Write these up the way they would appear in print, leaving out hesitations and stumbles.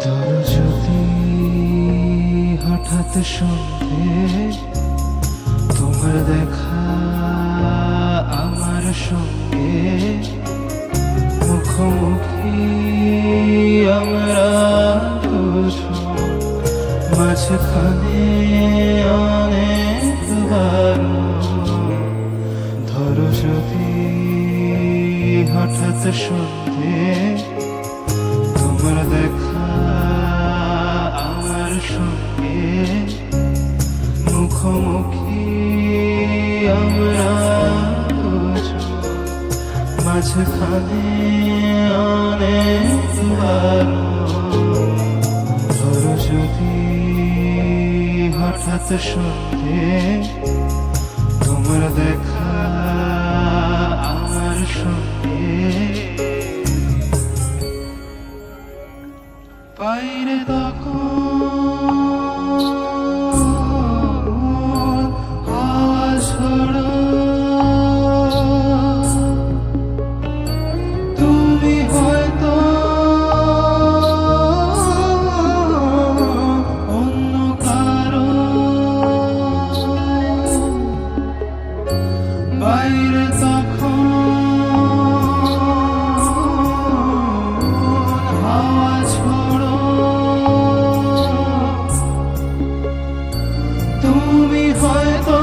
তোর যদি হঠাৎ সন্ধে তোমার দেখা আমার সঙ্গে মুখোমুখি আমরা দুজন মাঝখানে অনেকবার ধরো যদি হঠাৎ সন্ধে তোমার দেখা আমার সঙ্গে মুখোমুখি আমরা দুজন মাঝখানে অনেকবার ধরো যদি হঠাৎ সন্ধে তোমার দেখা আমার সঙ্গে বাইরে তখন আওয়াজ হলো তুমি হয়তো অন্য কারো বাইরে তখন আওয়াজ হলো তুমি হয়তো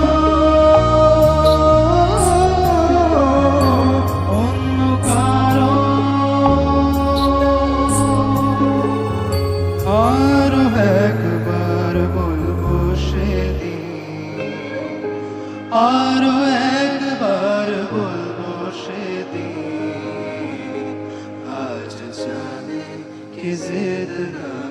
অন্য কারো আরো একবার বলবো সেদিন আরো একবার বলবো সেদিন আজ জানে কি জিদ না